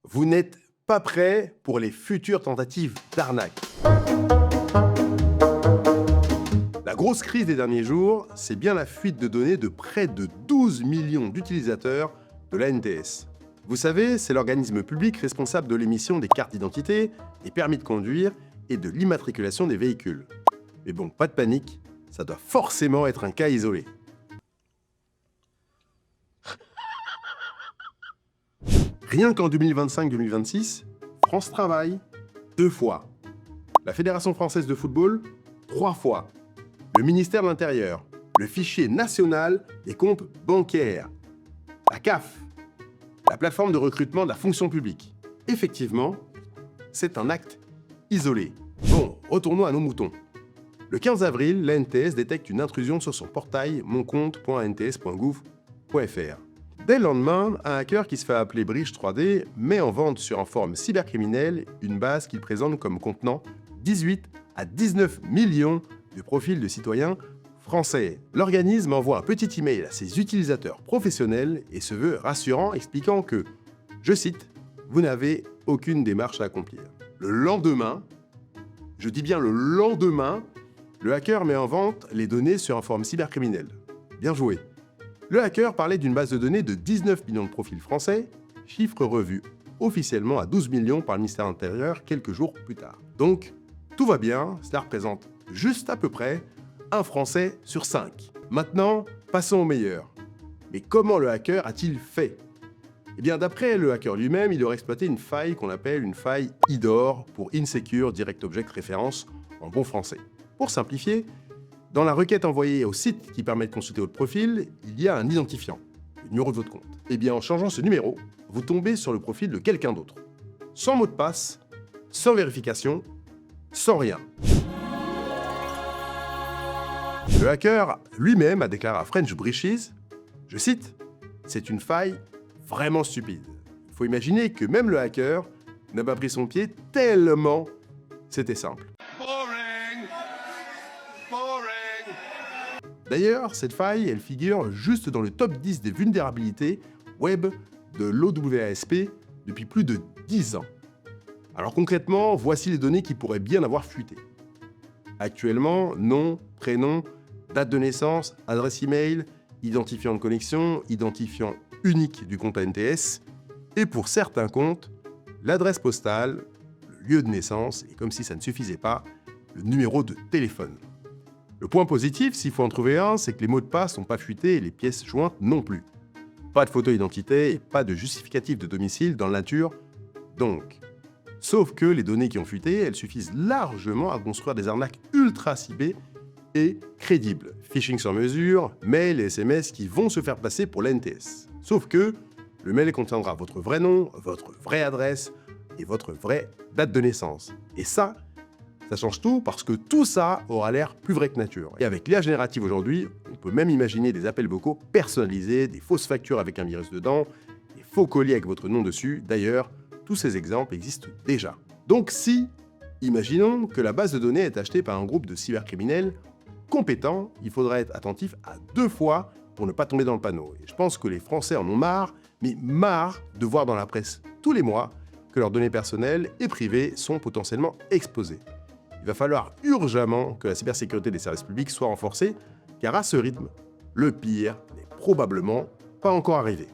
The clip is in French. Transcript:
Vous n'êtes pas prêt pour les futures tentatives d'arnaque. La grosse crise des derniers jours, c'est bien la fuite de données de près de 12 millions d'utilisateurs de l'ANTS. Vous savez, c'est l'organisme public responsable de l'émission des cartes d'identité, des permis de conduire et de l'immatriculation des véhicules. Mais bon, pas de panique, ça doit forcément être un cas isolé. Rien qu'en 2025-2026, France Travail, 2 fois. La Fédération française de football, 3 fois. Le ministère de l'Intérieur, le fichier national des comptes bancaires. La CAF, la plateforme de recrutement de la fonction publique. Effectivement, c'est un acte isolé. Bon, retournons à nos moutons. Le 15 avril, l'ANTS détecte une intrusion sur son portail moncompte.ants.gouv.fr. Dès le lendemain, un hacker qui se fait appeler Bridge 3D met en vente sur un forum cybercriminel une base qu'il présente comme contenant 18 à 19 millions de profils de citoyens français. L'organisme envoie un petit email à ses utilisateurs professionnels et se veut rassurant, expliquant que, je cite, « Vous n'avez aucune démarche à accomplir ». Le lendemain, je dis bien le lendemain, le hacker met en vente les données sur un forum cybercriminel. Bien joué. Le hacker parlait d'une base de données de 19 millions de profils français, chiffre revu officiellement à 12 millions par le ministère de l'Intérieur quelques jours plus tard. Donc, tout va bien, cela représente juste à peu près un Français sur 5. Maintenant, passons au meilleur. Mais comment le hacker a-t-il fait ? Eh bien, d'après le hacker lui-même, il aurait exploité une faille qu'on appelle une faille IDOR pour Insecure Direct Object Reference en bon français. Pour simplifier, dans la requête envoyée au site qui permet de consulter votre profil, il y a un identifiant, le numéro de votre compte. Eh bien, en changeant ce numéro, vous tombez sur le profil de quelqu'un d'autre. Sans mot de passe, sans vérification, sans rien. Le hacker lui-même a déclaré à French Breaches, je cite, « C'est une faille vraiment stupide. Il faut imaginer que même le hacker n'a pas pris son pied tellement c'était simple. » D'ailleurs, cette faille, elle figure juste dans le top 10 des vulnérabilités web de l'OWASP depuis plus de 10 ans. Alors concrètement, voici les données qui pourraient bien avoir fuité. Actuellement, nom, prénom, date de naissance, adresse email, identifiant de connexion, identifiant unique du compte ANTS, et pour certains comptes, l'adresse postale, le lieu de naissance, et comme si ça ne suffisait pas, le numéro de téléphone. Le point positif, s'il faut en trouver un, c'est que les mots de passe n'ont pas fuité et les pièces jointes non plus. Pas de photo d'identité et pas de justificatif de domicile dans la nature, donc. Sauf que les données qui ont fuité, elles suffisent largement à construire des arnaques ultra ciblées et crédibles. Phishing sur mesure, mails et SMS qui vont se faire passer pour l'ANTS. Sauf que le mail contiendra votre vrai nom, votre vraie adresse et votre vraie date de naissance. Et ça change tout parce que tout ça aura l'air plus vrai que nature. Et avec l'IA générative aujourd'hui, on peut même imaginer des appels vocaux personnalisés, des fausses factures avec un virus dedans, des faux colis avec votre nom dessus. D'ailleurs, tous ces exemples existent déjà. Donc si, imaginons que la base de données est achetée par un groupe de cybercriminels compétents, il faudra être attentif à 2 fois pour ne pas tomber dans le panneau. Et je pense que les Français en ont marre, mais marre de voir dans la presse tous les mois que leurs données personnelles et privées sont potentiellement exposées. Il va falloir urgemment que la cybersécurité des services publics soit renforcée, car à ce rythme, le pire n'est probablement pas encore arrivé.